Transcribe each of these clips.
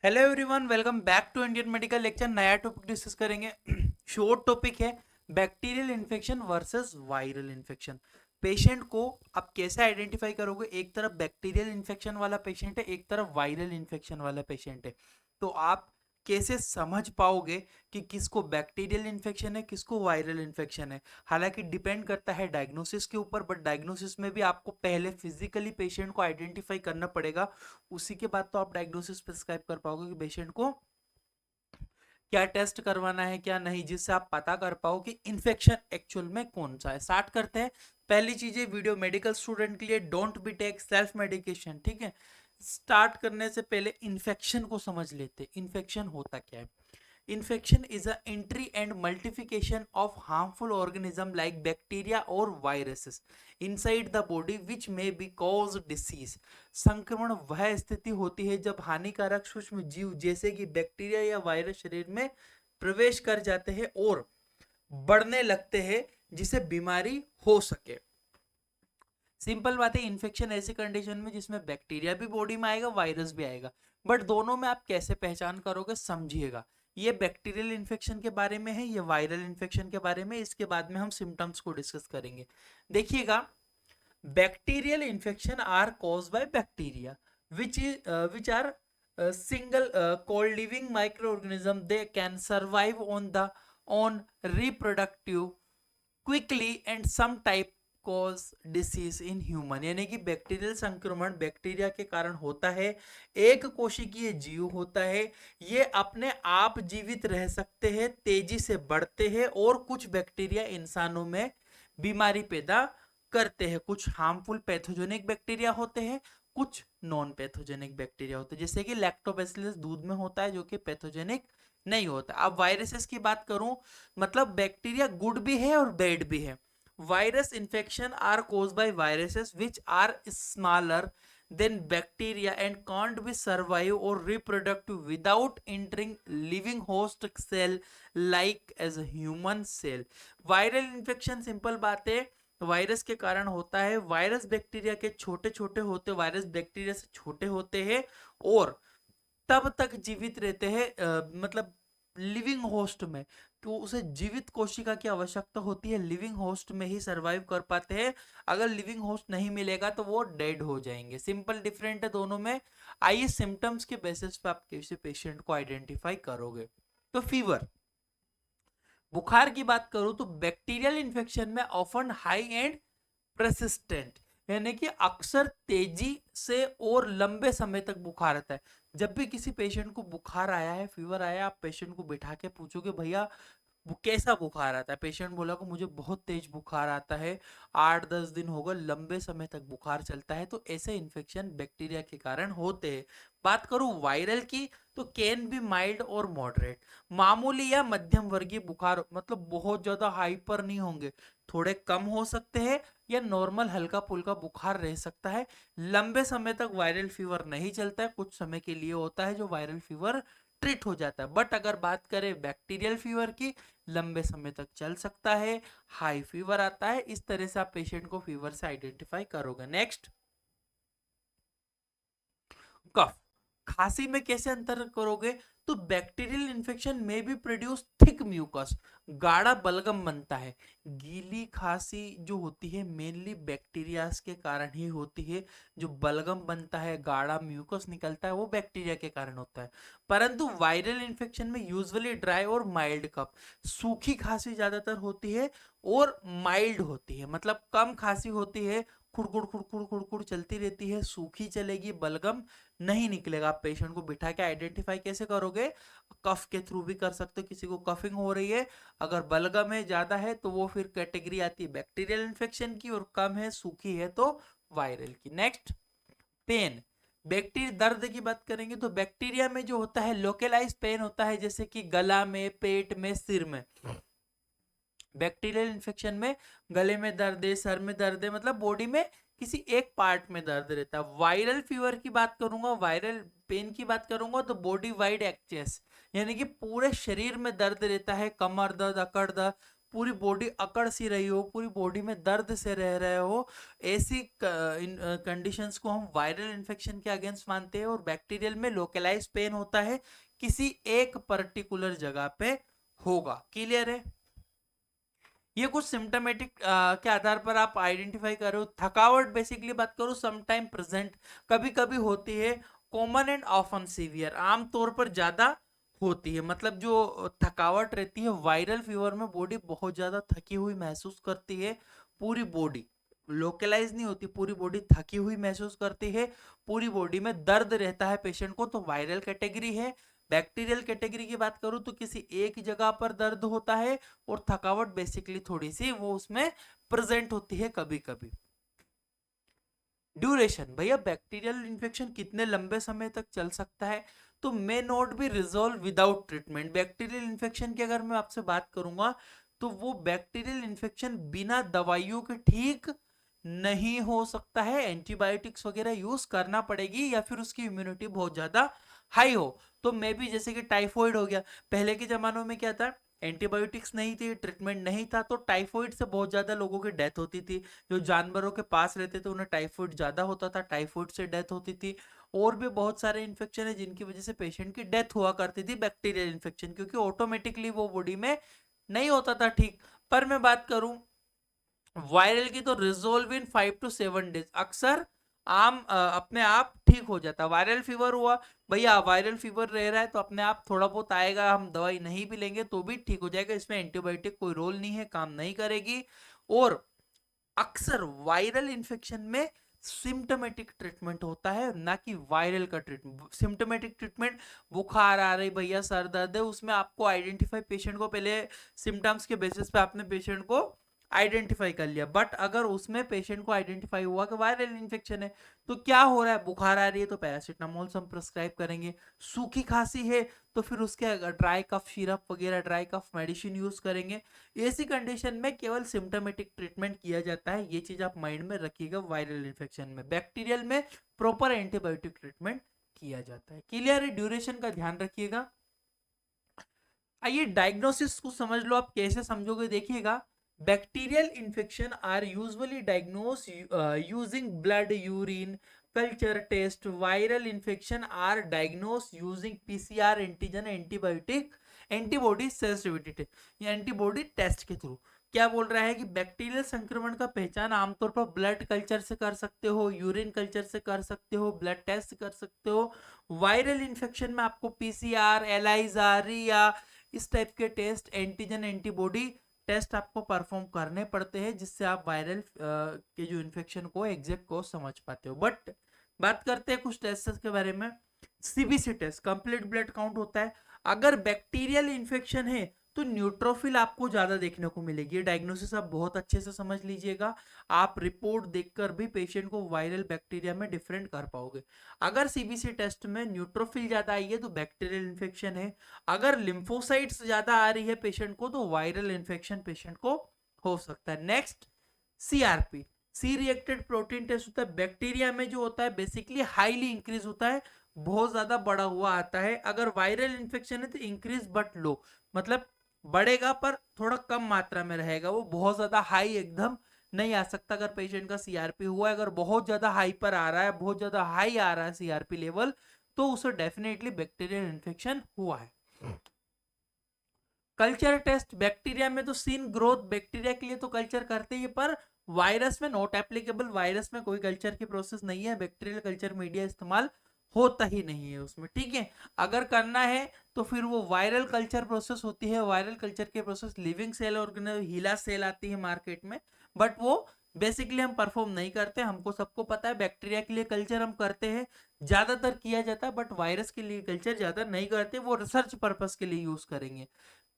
Hello everyone, welcome back to Indian medical lecture. नया topic discuss करेंगे। Short topic है bacterial infection versus viral infection. Patient को आप कैसे आइडेंटिफाई करोगे? एक तरफ बैक्टीरियल इन्फेक्शन वाला पेशेंट है, एक तरफ वायरल इन्फेक्शन वाला पेशेंट है। तो आप कैसे समझ पाओगे कि किसको बैक्टीरियल इन्फेक्शन है, किसको वायरल इन्फेक्शन है? हालांकि डिपेंड करता है डायग्नोसिस के ऊपर, बट डायग्नोसिस में भी आपको पहले फिजिकली पेशेंट को आइडेंटिफाई करना पड़ेगा। उसी के बाद तो आप डायग्नोसिस प्रिस्क्राइब कर पाओगे कि पेशेंट को क्या टेस्ट करवाना है क्या नहीं, जिससे आप पता कर पाओ कि इन्फेक्शन एक्चुअल में कौन सा है। स्टार्ट करते हैं। पहली चीज है वीडियो मेडिकल स्टूडेंट के लिए, don't be take self medication, ठीक है। स्टार्ट करने से पहले इन्फेक्शन को समझ लेते। इन्फेक्शन होता क्या है? Infection is a entry and multiplication of harmful organism like bacteria or viruses inside the body which may be cause disease। संक्रमण वह स्थिति होती है जब हानिकारक सूक्ष्म जीव जैसे कि बैक्टीरिया या वायरस शरीर में प्रवेश कर जाते हैं और बढ़ने लगते हैं जिसे बीमारी हो सके। सिंपल बात है, इन्फेक्शन ऐसी कंडीशन में जिसमें बैक्टीरिया भी बॉडी में आएगा, वायरस भी आएगा, बट दोनों में आप कैसे पहचान करोगे समझिएगा। ये बैक्टीरियल इन्फेक्शन के बारे में है, ये वायरल इन्फेक्शन के बारे में। इसके बाद में हम सिम्टम्स को डिस्कस करेंगे। देखिएगा, bacterial infection are caused by bacteria which are single called living microorganism. They can survive on reproductive quickly and some type cause disease in human. यानी कि बैक्टीरियल संक्रमण बैक्टीरिया के कारण होता है। एक कोशिकीय जीव होता है, ये अपने आप जीवित रह सकते हैं, तेजी से बढ़ते हैं और कुछ बैक्टीरिया इंसानों में बीमारी पैदा करते हैं। कुछ हार्मफुल पैथोजेनिक बैक्टीरिया होते हैं, कुछ नॉन पैथोजेनिक बैक्टीरिया होते हैं, जैसे कि लैक्टोबैसिलस दूध में होता है जो कि पैथोजेनिक नहीं होता। अब वायरसेस की बात करूं, मतलब बैक्टीरिया गुड भी है और बैड भी है। Virus infection are caused by viruses which are smaller than bacteria and can't be survive or reproductive without entering living host cell like as a human cell। Viral infection simple बात है, virus के कारण होता है। Virus bacteria के छोटे छोटे होते, वायरस बैक्टीरिया से छोटे होते हैं और तब तक जीवित रहते हैं, मतलब लिविंग होस्ट में। तो उसे जीवित कोशिका की आवश्यकता होती है, लिविंग होस्ट में ही सरवाइव कर पाते हैं। अगर लिविंग होस्ट नहीं मिलेगा तो वो डेड हो जाएंगे। सिंपल डिफरेंट है दोनों में। आइए सिम्टम्स के बेसिस पे आप किसी पेशेंट को आइडेंटिफाई करोगे। तो फीवर, बुखार की बात करूं तो बैक्टीरियल इन्फेक्शन में ऑफन हाई एंड प्रसिस्टेंट, यानी कि अक्सर तेजी से और लंबे समय तक बुखार आता है। जब भी किसी पेशेंट को बुखार आया है, फीवर आया, आप पेशेंट को बिठा के पूछोगे भैया वो कैसा बुखार आता है, पेशेंट बोला को मुझे बहुत तेज बुखार आता है, 8-10 दिन हो गए, लंबे समय तक बुखार चलता है, तो ऐसे इन्फेक्शन बैक्टीरिया के कारण होते हैं। बात करूं वायरल की तो कैन बी माइल्ड और मॉडरेट, मामूली या मध्यम वर्गीय बुखार, मतलब बहुत ज्यादा हाइपर नहीं होंगे, थोड़े कम हो सकते हैं, या नॉर्मल हल्का फुल्का बुखार रह सकता है। लंबे समय तक वायरल फीवर नहीं चलता है, कुछ समय के लिए होता है जो वायरल फीवर ट्रीट हो जाता है। बट अगर बात करें बैक्टीरियल फीवर की, लंबे समय तक चल सकता है, हाई फीवर आता है। इस तरह से आप पेशेंट को फीवर से आइडेंटिफाई करोगे। नेक्स्ट, कफ, खांसी में कैसे अंतर करोगे? तो बैक्टीरियल इन्फेक्शन में भी प्रोड्यूस थिक म्यूकस, गाढ़ा बलगम बनता है। गीली खांसी जो होती है मेनली बैक्टीरिया के कारण ही होती है। जो बलगम बनता है, गाढ़ा म्यूकस निकलता है, वो बैक्टीरिया के कारण होता है। परंतु वायरल इन्फेक्शन में यूजुअली ड्राई और माइल्ड कफ, सूखी खांसी ज्यादातर होती है और माइल्ड होती है, मतलब कम खांसी होती है, खुड़कुड़ खुड़कुड़ खुड़कुड़ चलती रहती है, सूखी चलेगी, बलगम नहीं निकलेगा। आप पेशेंट को बिठा के आइडेंटिफाई कैसे करोगे? कफ के थ्रू भी कर सकते हो। किसी को कफिंग हो रही है, अगर बलगम है ज्यादा है तो वो फिर कैटेगरी आती है बैक्टीरियल इन्फेक्शन की, और कम है सूखी है तो वायरल की। नेक्स्ट, पेन, बैक्टीरिया दर्द की बात करेंगे तो बैक्टीरिया में जो होता है लोकलाइज पेन होता है, जैसे कि गला में, पेट में, सिर में। बैक्टीरियल इन्फेक्शन में गले में दर्द है, सर में दर्द है, मतलब बॉडी में किसी एक पार्ट में दर्द रहता है। वायरल फीवर की बात करूंगा, वायरल पेन की बात करूंगा तो बॉडी वाइड एक्सेस, यानी कि पूरे शरीर में दर्द रहता है, कमर दर्द, अकड़ दर्द, पूरी बॉडी अकड़ सी रही हो, पूरी बॉडी में दर्द से रह रहे हो, ऐसी कंडीशंस को हम वायरल इन्फेक्शन के अगेंस्ट मानते हैं। और बैक्टीरियल में लोकलाइज पेन होता है, किसी एक पर्टिकुलर जगह पे होगा। क्लियर है? ये कुछ सिम्टोमेटिक के आधार पर आप आइडेंटिफाई करो। थकावट बेसिकली बात करो सम टाइम प्रेजेंट, कभी कभी होती है। कॉमन एंड ऑफन सीवियर, आमतौर पर ज्यादा होती है। मतलब जो थकावट रहती है वायरल फीवर में, बॉडी बहुत ज्यादा थकी हुई महसूस करती है। पूरी बॉडी लोकलाइज नहीं होती, पूरी बॉडी थकी हुई महसूस करती है, पूरी बॉडी में दर्द रहता है पेशेंट को, तो वायरल कैटेगरी है। बैक्टीरियल कैटेगरी की बात करूं तो किसी एक जगह पर दर्द होता है और थकावट बेसिकली थोड़ी सी वो उसमें प्रेजेंट होती है कभी कभी। ड्यूरेशन, भैया बैक्टीरियल इन्फेक्शन कितने लंबे समय तक चल सकता है? तो may not be resolve without treatment. Bacterial infection की अगर मैं आपसे बात करूंगा तो वो बैक्टीरियल इन्फेक्शन बिना दवाइयों के ठीक नहीं हो सकता है। एंटीबायोटिक्स वगैरह यूज करना पड़ेगी या फिर उसकी इम्यूनिटी बहुत ज्यादा हाई हो। तो मे भी जैसे कि टाइफॉइड हो गया, पहले के जमानों में क्या था, एंटीबायोटिक्स नहीं थी, ट्रीटमेंट नहीं था, तो टाइफॉइड से बहुत ज्यादा लोगों की डेथ होती थी। जो जानवरों के पास रहते थे उन्हें टाइफॉइड ज्यादा होता था, टाइफॉइड से डेथ होती थी। और भी बहुत सारे इन्फेक्शन है जिनकी वजह से पेशेंट की डेथ हुआ करती थी बैक्टीरियल इन्फेक्शन, क्योंकि ऑटोमेटिकली वो बॉडी में नहीं होता था ठीक। पर मैं बात करूं वायरल की तो रिजोल्व इन 5 to 7 डेज, अक्सर अपने आप ठीक हो जाता है। वायरल फीवर हुआ, भैया वायरल फीवर रह रहा है तो अपने आप थोड़ा बहुत आएगा, हम दवाई नहीं भी लेंगे तो भी ठीक हो जाएगा, इसमें एंटीबायोटिक कोई रोल नहीं है, काम नहीं करेगी। और अक्सर वायरल इन्फेक्शन में सिम्टोमेटिक ट्रीटमेंट होता है, ना कि वायरल का ट्रीटमेंट। सिम्टोमेटिक ट्रीटमेंट, बुखार आ रही भैया, सर दर्द है, उसमें आपको आइडेंटिफाई, पेशेंट को पहले सिम्टम्स के बेसिस पे आपने पेशेंट को आइडेंटिफाई कर लिया। बट अगर उसमें पेशेंट को आइडेंटिफाई हुआ कि वायरल इन्फेक्शन है, तो क्या हो रहा है, बुखार आ रही है तो पैरासिटामोल हम प्रिस्क्राइब करेंगे, सूखी खांसी है तो फिर उसके ड्राई कफ सिरप वगैरह, ड्राई कफ मेडिसिन यूज करेंगे। ऐसी कंडीशन में केवल सिम्टोमेटिक ट्रीटमेंट किया जाता है, ये चीज आप माइंड में रखिएगा। वायरल इन्फेक्शन में, बैक्टीरियल में प्रॉपर एंटीबायोटिक ट्रीटमेंट किया जाता है। क्लियर है? ड्यूरेशन का ध्यान रखिएगा। आइए डायग्नोसिस को समझ लो, आप कैसे समझोगे देखिएगा। Bacterial infection are usually diagnose using blood, urine, culture test. Viral infection are diagnose using PCR antigen, antibiotic, antibody sensitivity या एंटीबॉडी टेस्ट के थ्रू। क्या बोल रहा है कि बैक्टीरियल संक्रमण का पहचान आमतौर पर ब्लड कल्चर से कर सकते हो, यूरिन कल्चर से कर सकते हो, ब्लड टेस्ट कर सकते हो। वायरल इन्फेक्शन में आपको पीसीआर, एलाइजा, रिया, इस टाइप के टेस्ट, एंटीजन, एंटीबॉडी टेस्ट आपको परफॉर्म करने पड़ते हैं, जिससे आप वायरल के जो इन्फेक्शन को एग्जैक्ट को समझ पाते हो। बट बात करते हैं कुछ टेस्ट के बारे में। CBC test, complete blood count होता है। अगर बैक्टीरियल इन्फेक्शन है तो न्यूट्रोफिल आपको ज्यादा देखने को मिलेगी। डायग्नोसिस आप बहुत अच्छे से समझ लीजिएगा, आप रिपोर्ट देखकर भी पेशेंट को वायरल बैक्टीरिया में डिफरेंट कर पाओगे। अगर सीबीसी टेस्ट में न्यूट्रोफिल ज्यादा आई है तो बैक्टीरियल इन्फेक्शन है। अगर लिम्फोसाइट्स ज्यादा आ रही है पेशेंट को तो वायरल इन्फेक्शन पेशेंट को हो सकता है। नेक्स्ट सीआरपी, सी रिएक्टेड प्रोटीन टेस्ट होता है। बैक्टीरिया में जो होता है बेसिकली हाईली इंक्रीज होता है, बहुत ज्यादा बढ़ा हुआ आता है। अगर वायरल इन्फेक्शन है तो इंक्रीज बट लो, मतलब बढ़ेगा पर थोड़ा कम मात्रा में रहेगा, वो बहुत ज्यादा हाई एकदम नहीं आ सकता। अगर पेशेंट का सीआरपी हुआ है, अगर बहुत ज्यादा हाई पर आ रहा है, बहुत ज्यादा हाई आ रहा है सीआरपी लेवल, तो उसे डेफिनेटली बैक्टीरियल इन्फेक्शन हुआ है। कल्चर टेस्ट, बैक्टीरिया में तो सीन ग्रोथ, बैक्टीरिया के लिए तो कल्चर करते ही, पर वायरस में नॉट एप्लीकेबल। वायरस में कोई कल्चर की प्रोसेस नहीं है, बैक्टीरियल कल्चर मीडिया इस्तेमाल होता ही नहीं है उसमें, ठीक है। अगर करना है तो फिर वो वायरल कल्चर प्रोसेस होती है। वायरल कल्चर की प्रोसेस लिविंग सेल ऑर्गेनिज्म, हीला सेल आती है मार्केट में, बट वो बेसिकली हम परफॉर्म नहीं करते। हमको सबको पता है बैक्टीरिया के लिए कल्चर हम करते हैं, ज्यादातर किया जाता है, बट वायरस के लिए कल्चर ज्यादा नहीं करते, वो रिसर्च पर्पस के लिए यूज करेंगे।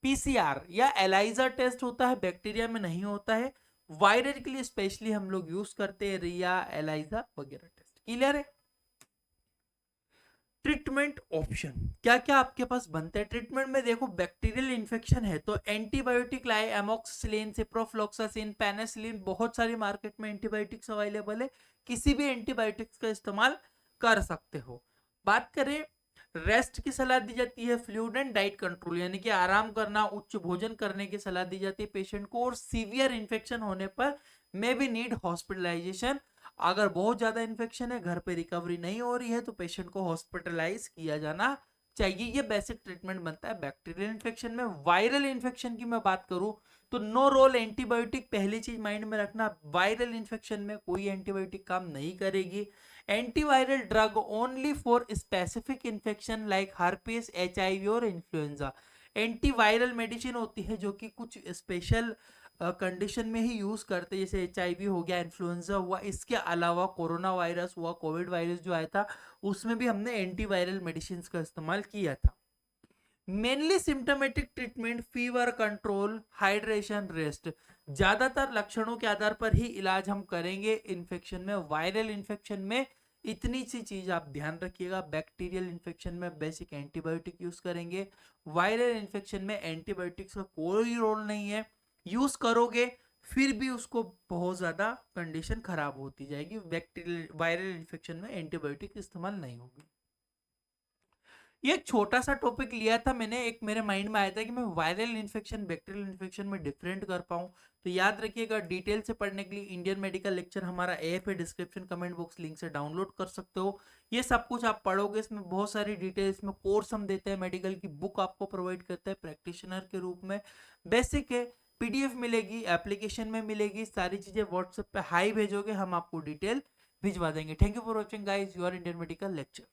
पीसीआर या एलाइजा टेस्ट होता है, बैक्टीरिया में नहीं होता है, वायरल के लिए स्पेशली हम लोग यूज करते हैं रिया, एलाइजा वगैरह टेस्ट। क्लियर है? ट्रीटमेंट ऑप्शन क्या क्या आपके पास बनते हैं ट्रीटमेंट में? देखो बैक्टीरियल इन्फेक्शन है तो एंटीबायोटिक लाए, एमोक्सिसिलिन, सिप्रोफ्लॉक्सासिन, पेनिसिलिन, बहुत सारी मार्केट में एंटीबायोटिक्स अवेलेबल है, किसी भी एंटीबायोटिक्स का इस्तेमाल कर सकते हो। बात करें रेस्ट की सलाह दी जाती है, फ्लूइड एंड डाइट कंट्रोल यानी कि आराम करना, उच्च भोजन करने की सलाह दी जाती है पेशेंट को, और सीवियर इन्फेक्शन होने पर मे बी नीड हॉस्पिटलाइजेशन। अगर बहुत ज्यादा इन्फेक्शन है, घर पे रिकवरी नहीं हो रही है, तो पेशेंट को हॉस्पिटलाइज किया जाना चाहिए। ये बेसिक ट्रीटमेंट बनता है बैक्टीरियल इन्फेक्शन में। वायरल इन्फेक्शन की मैं बात करूं तो नो रोल एंटीबायोटिक, पहली चीज माइंड में रखना, वायरल इन्फेक्शन में कोई एंटीबायोटिक काम नहीं करेगी। Antiviral drug only for specific infection like herpes, HIV और इन्फ्लुएंजा। एंटीवायरल मेडिसिन होती है जो कि कुछ स्पेशल कंडीशन में ही यूज करते हैं, जैसे एचआईवी हो गया, इन्फ्लुएंजा हुआ, इसके अलावा कोरोना वायरस हुआ, कोविड वायरस जो आया था, उसमें भी हमने एंटीवायरल मेडिसिन का इस्तेमाल किया था। Mainly symptomatic treatment, fever control, hydration, rest, ज्यादातर लक्षणों के आधार पर ही इलाज हम करेंगे इन्फेक्शन में। वायरल इन्फेक्शन में इतनी सी चीज आप ध्यान रखिएगा, बैक्टीरियल इन्फेक्शन में बेसिक एंटीबायोटिक यूज करेंगे, वायरल इन्फेक्शन में एंटीबायोटिक्स का कोई रोल नहीं है, यूज करोगे फिर भी उसको बहुत ज्यादा कंडीशन खराब होती जाएगी। बैक्टीरियल वायरल इन्फेक्शन में एंटीबायोटिक इस्तेमाल नहीं होगी। ये एक छोटा सा टॉपिक लिया था मैंने, एक मेरे माइंड में आया था कि मैं वायरल इन्फेक्शन बैक्टीरियल इन्फेक्शन में डिफरेंट कर पाऊँ। तो याद रखिएगा, डिटेल से पढ़ने के लिए इंडियन मेडिकल लेक्चर हमारा AFA description comment box link से डाउनलोड कर सकते हो। ये सब कुछ आप पढ़ोगे, इसमें बहुत सारी डिटेल, इसमें कोर्स हम देते हैं, मेडिकल की बुक आपको प्रोवाइड करते हैं प्रैक्टिशनर के रूप में, बेसिक है, PDF मिलेगी, एप्लीकेशन में मिलेगी, सारी चीजें व्हाट्सएप पे हाई भेजोगे, हम आपको डिटेल भिजवा देंगे। Thank you for watching guys, your Indian medical lecture.